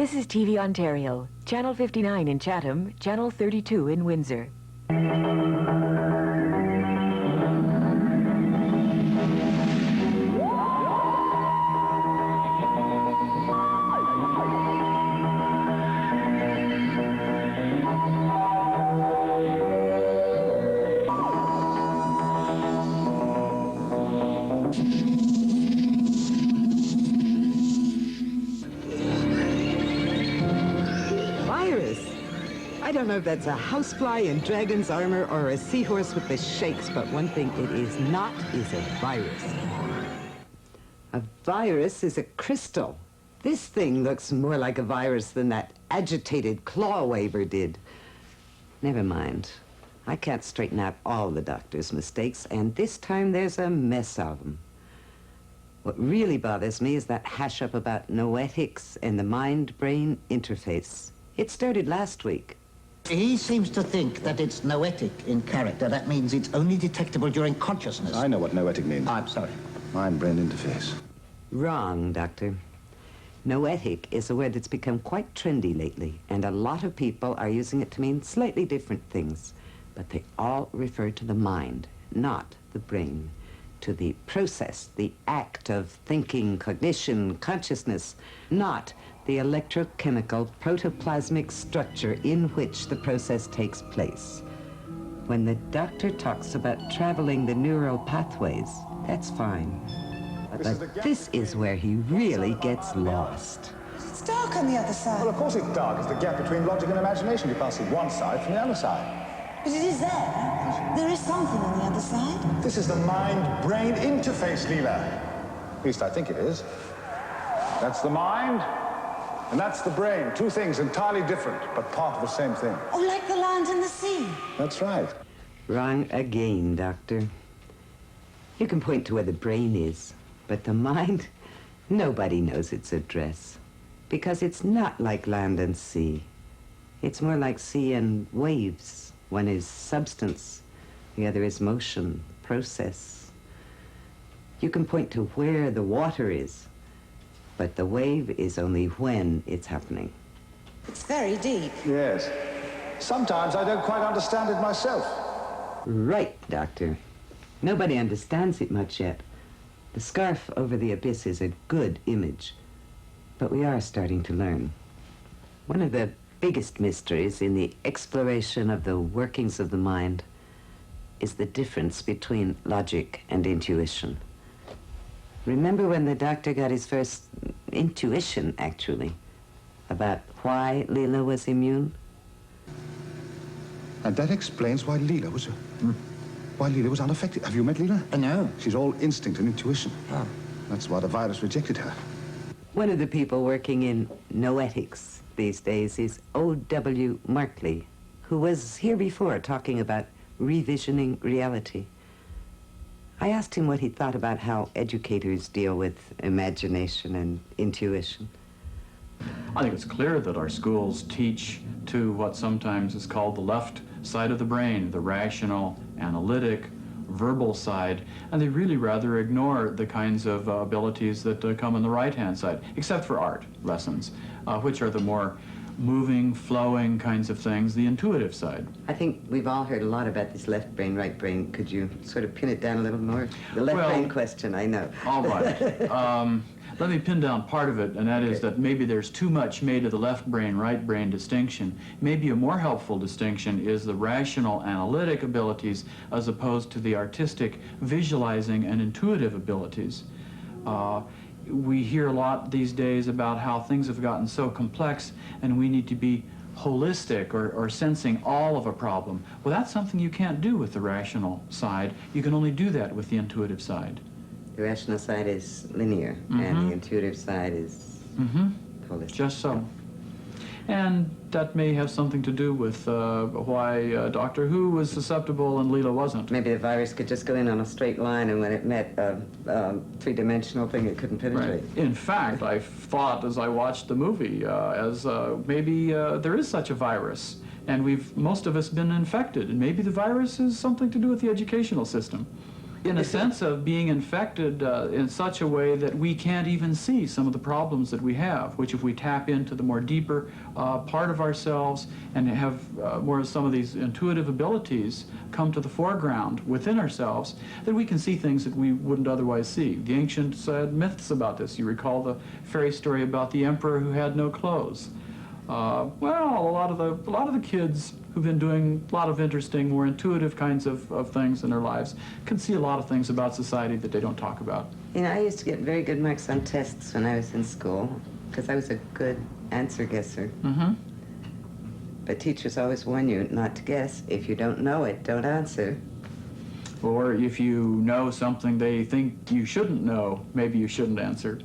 This is TVOntario, Channel 59 in Chatham, Channel 32 in Windsor. I don't know if that's a housefly in dragon's armor or a seahorse with the shakes, but one thing it is not is a virus. A virus is a crystal. This thing looks more like a virus than that agitated claw waver did. Never mind. I can't straighten out all the doctor's mistakes, and this time there's a mess of them. What really bothers me is that hash-up about noetics and the mind-brain interface. It started last week. He seems to think that it's noetic in character. That means it's only detectable during consciousness. I know what noetic means. I'm sorry. Mind-brain interface. Wrong, Doctor. Noetic is a word that's become quite trendy lately, and a lot of people are using it to mean slightly different things. But they all refer to the mind, not the brain. To the process, the act of thinking, cognition, consciousness, not the electrochemical protoplasmic structure in which the process takes place. When the doctor talks about traveling the neural pathways, that's fine. But this is where he really gets lost. It's dark on the other side. Well, of course it's dark. It's the gap between logic and imagination. You can't see one side from the other side. But it is there. There is something on the other side. This is the mind-brain interface, Leela. At least I think it is. That's the mind, and that's the brain. Two things entirely different, but part of the same thing. Oh, like the land and the sea. That's right. Wrong again, Doctor. You can point to where the brain is, but the mind, nobody knows its address. Because it's not like land and sea. It's more like sea and waves. One is substance, the other is motion, process. You can point to where the water is, but the wave is only when it's happening. It's very deep. Yes. Sometimes I don't quite understand it myself. Right, Doctor. Nobody understands it much yet. The scarf over the abyss is a good image, but we are starting to learn. One of the biggest mysteries in the exploration of the workings of the mind is the difference between logic and intuition. Remember when the doctor got his first intuition, actually, about why Leela was immune? And that explains why Leela was unaffected. Have you met Leela? No. She's all instinct and intuition. Oh. That's why the virus rejected her. One of the people working in noetics these days is O.W. Markley, who was here before talking about revisioning reality. I asked him what he thought about how educators deal with imagination and intuition. I think it's clear that our schools teach to what sometimes is called the left side of the brain, the rational, analytic, verbal side, and they really rather ignore the kinds of abilities that come on the right-hand side, except for art lessons, which are the more moving, flowing kinds of things, the intuitive side. I think we've all heard a lot about this left brain, right brain. Could you sort of pin it down a little more? The left brain question, I know. All right. Let me pin down part of it, and that is that maybe there's too much made of the left brain, right brain distinction. Maybe a more helpful distinction is the rational, analytic abilities as opposed to the artistic, visualizing, and intuitive abilities. We hear a lot these days about how things have gotten so complex and we need to be holistic or sensing all of a problem. Well, that's something you can't do with the rational side. You can only do that with the intuitive side. The rational side is linear, and the intuitive side is holistic. Just so. And that may have something to do with why Doctor Who was susceptible and Leela wasn't. Maybe the virus could just go in on a straight line, and when it met a three-dimensional thing, it couldn't penetrate. Right. In fact, I thought as I watched the movie, maybe there is such a virus, and most of us been infected, and maybe the virus is something to do with the educational system. in a sense of being infected in such a way that we can't even see some of the problems that we have, which if we tap into the more deeper part of ourselves and have more of some of these intuitive abilities come to the foreground within ourselves, then we can see things that we wouldn't otherwise see. The ancients had myths about this. You recall the fairy story about the emperor who had no clothes. Well, a lot of the kids who've been doing a lot of interesting, more intuitive kinds of things in their lives can see a lot of things about society that they don't talk about. You know, I used to get very good marks on tests when I was in school because I was a good answer guesser. Mm-hmm. But teachers always warn you not to guess. If you don't know it, don't answer. Or if you know something they think you shouldn't know, maybe you shouldn't answer.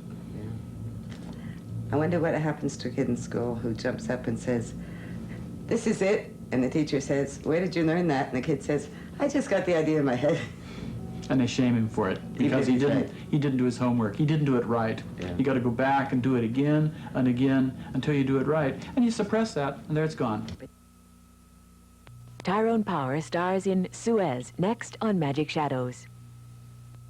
I wonder what happens to a kid in school who jumps up and says, "This is it," and the teacher says, "Where did you learn that?" And the kid says, "I just got the idea in my head." And they shame him for it because he didn't do his homework. He didn't do it right. Yeah. You got to go back and do it again and again until you do it right, and you suppress that, and there it's gone. Tyrone Power stars in Suez, next on Magic Shadows.